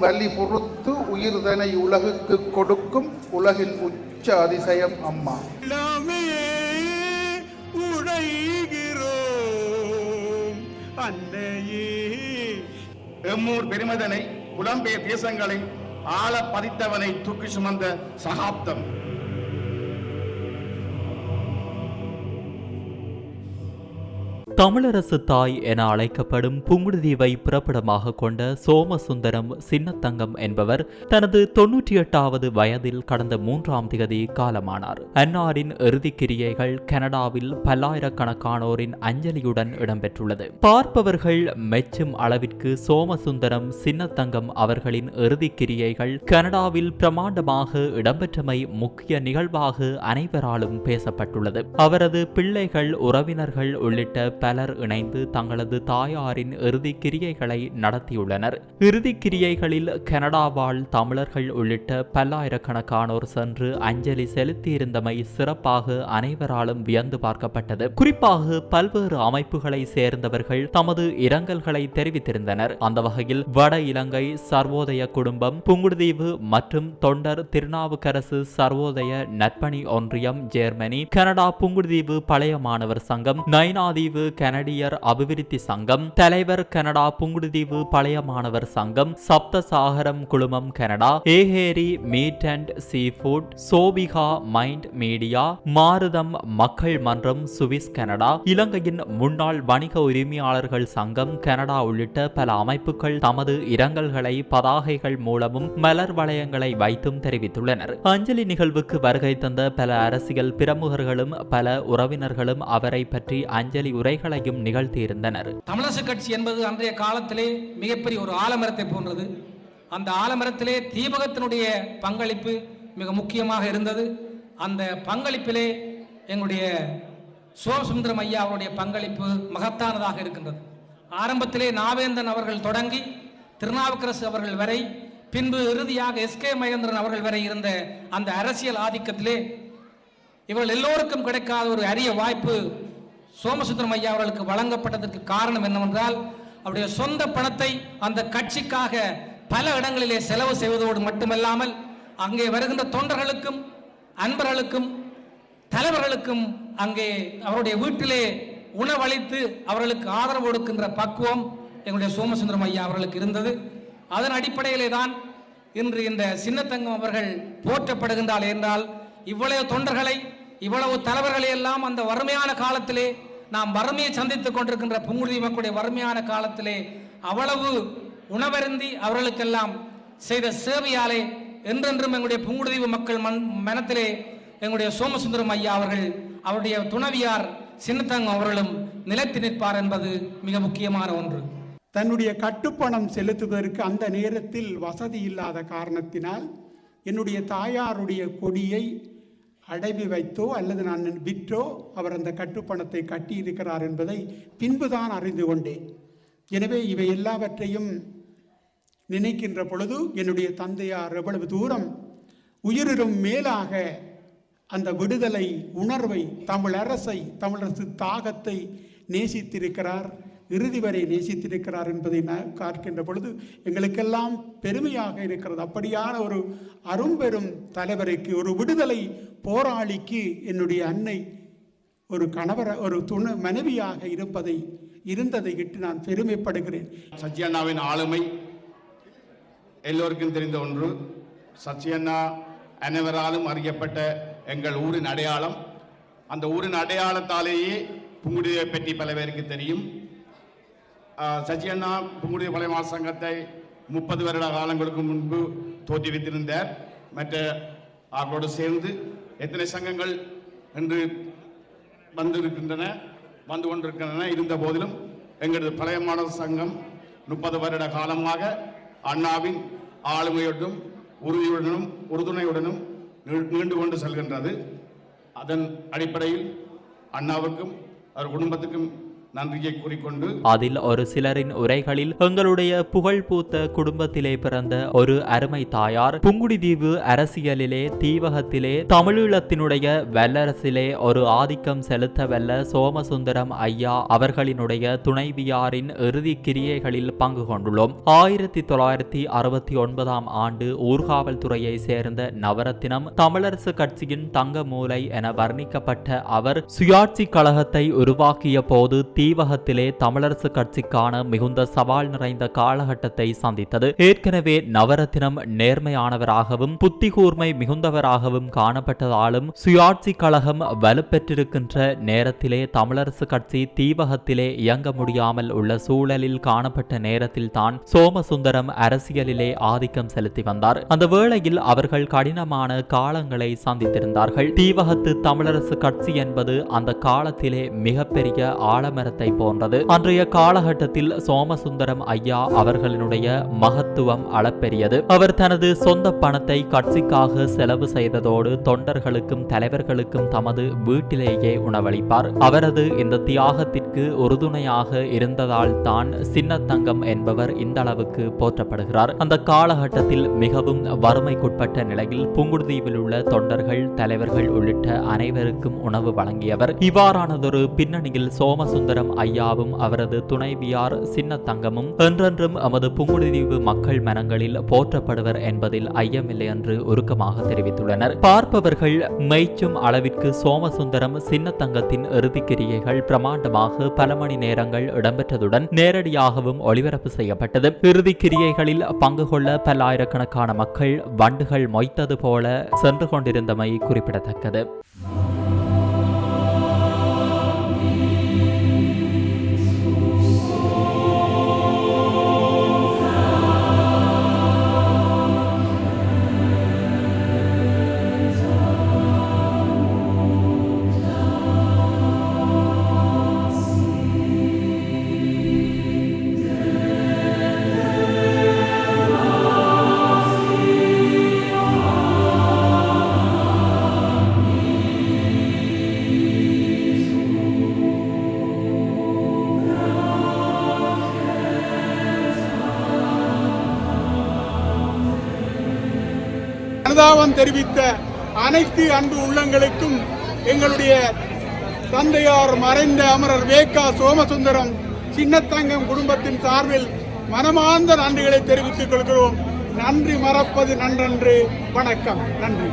வலி பொறுத்து உயிர்தனை உலகுக்கு கொடுக்கும் உலகின் உச்ச அதிசயம் அம்மா. எம்மூர் பெருமதனை புலம்பெயர் தேசங்களை ஆள பதித்தவனை தூக்கி சுமந்த சகாப்தம். தமிழரசு தாய் என அழைக்கப்படும் புங்குடுதீவை பிறப்பிடமாக கொண்ட சோமசுந்தரம் சின்னத்தங்கம் என்பவர் தனது 98வது வயதில் கடந்த 3ஆம் தேதி காலமானார். அன்னாரின் இறுதிக்கிரியைகள் கனடாவில் பல்லாயிரக்கணக்கானோரின் அஞ்சலியுடன் இடம்பெற்றுள்ளது. பார்ப்பவர்கள் மெச்சும் அளவிற்கு சோமசுந்தரம் சின்னத்தங்கம் அவர்களின் இறுதிக்கிரியைகள் கனடாவில் பிரமாண்டமாக இடம்பெற்றமை முக்கிய நிகழ்வாக அனைவராலும் பேசப்பட்டுள்ளது. அவரது பிள்ளைகள், உறவினர்கள் உள்ளிட்ட பலர் இணைந்து தங்களது தாயாரின் இறுதி கிரியைகளை நடத்தியுள்ளனர். இறுதி கிரியைகளில் கனடா வாழ் தமிழர்கள் உள்ளிட்ட பல்லாயிரக்கணக்கானோர் சென்று அஞ்சலி செலுத்தியிருந்தமை சிறப்பாக அனைவராலும் வியந்து பார்க்கப்பட்டது. குறிப்பாக பல்வேறு அமைப்புகளை சேர்ந்தவர்கள் தமது இரங்கல்களை தெரிவித்திருந்தனர். அந்த வகையில் வட இலங்கை சர்வோதய குடும்பம், புங்குடுதீவு மற்றும் தொண்டர் திருநாவுக்கரசு சர்வோதய நற்பணி ஒன்றியம் ஜெர்மனி, கனடா புங்குடுதீவு பழைய மாணவர் சங்கம், நைனாதீவு கனடியர் அபிவிருத்தி சங்கம், தலைவர் கனடா புங்குடுதீவு பழைய மாணவர் சங்கம், சப்த சாகரம் குழுமம் கனடா, ஏஹேரி meet and seafood, Sobika mind media, Marutham மக்கள் மன்றம் சுவிஸ் கனடா, இலங்கையின் முன்னாள் வணிக உரிமையாளர்கள் சங்கம் கனடா உள்ளிட்ட பல அமைப்புகள் தமது இரங்கல்களை பதாகைகள் மூலமும் மலர் வளையங்களை வைத்தும் தெரிவித்துள்ளனர். அஞ்சலி நிகழ்வுக்கு வருகை தந்த பல அரசியல் பிரமுகர்களும் பல உறவினர்களும் அவரை பற்றி அஞ்சலி உரைகளையும் நிகழ்த்தியிருந்தனர். தமிழரசு கட்சி என்பது அன்றைய காலத்திலே மிகப்பெரிய ஒரு ஆலமரத்தை போன்றது. அந்த ஆலமரத்திலே தீபகத்தினுடைய பங்களிப்பு மிக முக்கியமாக இருந்தது. அந்த பங்களிப்பிலே எங்களுடைய சோமசுந்தரம் ஐயா அவருடைய பங்களிப்பு மகத்தானதாக இருக்கின்றது. ஆரம்பத்திலே நாவேந்தன் அவர்கள் தொடங்கி திருநாவுக்கரசு அவர்கள் வரை, பின்பு இறுதியாக எஸ்கே மகேந்திரன் அவர்கள் வரை இருந்த அந்த அரசியல் ஆதிக்கத்திலே இவர்கள் எல்லோருக்கும் கிடைக்காத ஒரு அரிய வாய்ப்பு சோமசுந்தரம் ஐயா அவர்களுக்கு வழங்கப்பட்டதற்கு காரணம் என்னவென்றால், அவருடைய சொந்த பணத்தை அந்த கட்சிக்காக பல இடங்களிலே செலவு செய்வதோடு மட்டுமல்லாமல் அங்கே வருகின்ற தொண்டர்களுக்கும் அன்பர்களுக்கும் தலைவர்களுக்கும் அங்கே அவருடைய வீட்டிலே உணவளித்து அவர்களுக்கு ஆதரவு கொடுக்கின்ற பக்குவம் எங்களுடைய சோமசுந்தரம் ஐயா அவர்களுக்கு இருந்தது. அதன் அடிப்படையிலே தான் இன்று இந்த சின்னத்தங்கம் அவர்கள் போற்றப்படுகின்றார் என்றால், இவ்வளவு தொண்டர்களை, இவ்வளவு தலைவர்களை எல்லாம் அந்த வறுமையான காலத்திலே, நாம் வறுமையை சந்தித்துக் கொண்டிருக்கின்ற புங்குடுதீவு மக்களுடைய வறுமையான காலத்திலே அவ்வளவு உணவருந்தி அவர்களுக்கெல்லாம் செய்த சேவையாலே என்றென்றும் எங்களுடைய புங்குடுதீவு மக்கள் மனத்திலே எங்களுடைய சோமசுந்தரம் ஐயா அவர்கள், அவருடைய துணைவியார் சின்னத்தங்கம் அவர்களும் நிலைத்து நிற்பார் என்பது மிக முக்கியமான ஒன்று. தன்னுடைய கட்டுப்பணம் செலுத்துவதற்கு அந்த நேரத்தில் வசதி இல்லாத காரணத்தினால் என்னுடைய தாயாருடைய கொடியை அடைவி வைத்தோ அல்லது நான் விற்றோ அவர் அந்த கட்டுப்பணத்தை கட்டியிருக்கிறார் என்பதை பின்புதான் அறிந்து கொண்டேன். எனவே இவை எல்லாவற்றையும் நினைக்கின்ற பொழுது என்னுடைய தந்தையார் எவ்வளவு தூரம் உயிரிலும் மேலாக அந்த விடுதலை உணர்வை, தமிழரசை, தமிழரசு தாகத்தை நேசித்திருக்கிறார், இறுதி வரை நேசித்திருக்கிறார் என்பதை பார்க்கின்ற பொழுது எங்களுக்கெல்லாம் பெருமையாக இருக்கிறது. அப்படியான ஒரு அரும்பெரும் தலைவருக்கு, ஒரு விடுதலை போராளிக்கு என்னுடைய அன்னை ஒரு கணவர், ஒரு மனைவியாக இருந்ததை இட்டு நான் பெருமைப்படுகிறேன். சத்யண்ணாவின் ஆளுமை எல்லோருக்கும் தெரிந்த ஒன்று. சத்யண்ணா அனைவராலும் அறியப்பட்ட எங்கள் ஊரின் அடையாளம். அந்த ஊரின் அடையாளத்தாலேயே புங்குடுதீவை பற்றி பல பேருக்கு தெரியும். சத்யண்ணா புங்குடுதீவு பழைய மாணவர் சங்கத்தை 30 வருட காலங்களுக்கு முன்பு தோற்றுவித்திருந்தார். மற்ற அவர்களோடு சேர்ந்து எத்தனை சங்கங்கள் என்று வந்து கொண்டிருக்கின்றன. இருந்த போதிலும் எங்களது பழைய மாணவர் சங்கம் 30 வருட காலமாக அண்ணாவின் ஆளுமையுடனும் உறுதியுடனும் உறுதுணையுடனும் நீண்டு கொண்டு செல்கின்றது. அதன் அடிப்படையில் அண்ணாவுக்கும் அவர் குடும்பத்துக்கும் நன்றியை கூறிக்கொண்டு அதில் ஒரு சிலரின் உரைகளில் எங்களுடைய புகழ்பூத்த குடும்பத்திலே பிறந்த ஒரு அருமை தாயார் புங்குடுதீவு அரசியலிலே தீவகத்திலே தமிழீழத்தினுடைய வல்லரசிலே ஒரு ஆதிக்கம் செலுத்த வல்ல சோமசுந்தரம் ஐயா அவர்களினுடைய துணைவியாரின் இறுதி கிரியைகளில் பங்கு கொண்டுள்ளோம். 1969 ஆண்டு ஊர்காவல் துறையை சேர்ந்த நவரத்தினம் தமிழரசு கட்சியின் தங்க மூலை என வர்ணிக்கப்பட்ட அவர் சுயாட்சி கழகத்தை உருவாக்கிய போது தீவகத்திலே தமிழரசு கட்சிக்கான மிகுந்த சவால் நிறைந்த காலகட்டத்தை சந்தித்தது. ஏற்கனவே நவரத்தினம் நேர்மையானவராகவும் புத்திகூர்மை மிகுந்தவராகவும் காணப்பட்டதாலும் சுயாட்சி கழகம் வலுப்பெற்றிருக்கின்ற நேரத்திலே தமிழரசு கட்சி தீவகத்திலே இயங்க முடியாமல் உள்ள சூழலில் காணப்பட்ட நேரத்தில் தான் சோமசுந்தரம் அரசியலிலே ஆதிக்கம் செலுத்தி வந்தார். அந்த வேளையில் அவர்கள் கடினமான காலங்களை சந்தித்திருந்தார்கள். தீவகத்து தமிழரசு கட்சி என்பது அந்த காலத்திலே மிகப்பெரிய ஆலமரத்தை போன்றது. அன்றைய காலகட்டத்தில் சோமசுந்தரம் ஐயா அவர்களினுடைய மகத்துவம் அளப்பெரியது. அவர் தனது சொந்த பணத்தை கட்சிக்காக செலவு செய்ததோடு தொண்டர்களுக்கும் தலைவர்களுக்கும் தமது வீட்டிலேயே உணவளிப்பார். அவரது இந்த தியாகத்திற்கு உறுதுணையாக இருந்ததால் தான் சின்னத்தங்கம் என்பவர் இந்த அளவுக்கு போற்றப்படுகிறார். அந்த காலகட்டத்தில் மிகவும் வறுமைக்குட்பட்ட நிலையில் புங்குடுதீவில் உள்ள தொண்டர்கள் தலைவர்கள் உள்ளிட்ட அனைவருக்கும் உணவு வழங்கியவர். இவ்வாறானதொரு பின்னணியில் சோமசுந்தரம் ஐயாவும் அவரது துணைவியார் சின்னத்தங்கமும் என்றென்றும் எமது புங்குடுதீவு மக்கள் மனங்களில் போற்றப்படுவர் என்பதில் ஐயமில்லை என்று உருக்கமாக தெரிவித்துள்ளனர். பார்ப்பவர்கள் மெய்ச்சும் அளவிற்கு சோமசுந்தரம் சின்னத்தங்கத்தின் இறுதிக்கிரியைகள் பிரமாண்டமாக பல மணி நேரங்கள் இடம்பெற்றதுடன் நேரடியாகவும் ஒளிபரப்பு செய்யப்பட்டது. இறுதிக்கிரியைகளில் பங்கு கொள்ள பல்லாயிரக்கணக்கான மக்கள் வண்டுகள் மொய்த்தது போல சென்று கொண்டிருந்தமை குறிப்பிடத்தக்கது. அனுதாபம் தெரிவித்த அனைத்து அன்பு உள்ளங்களுக்கும் எங்களுடைய தந்தையார் மறைந்த அமரர் வே.க. சோமசுந்தரம் சின்னத்தங்கம் குடும்பத்தின் சார்பில் மனமார்ந்த நன்றிகளை தெரிவித்துக் கொள்கிறோம். நன்றி மறப்பது நன்றன்று. வணக்கம். நன்றி.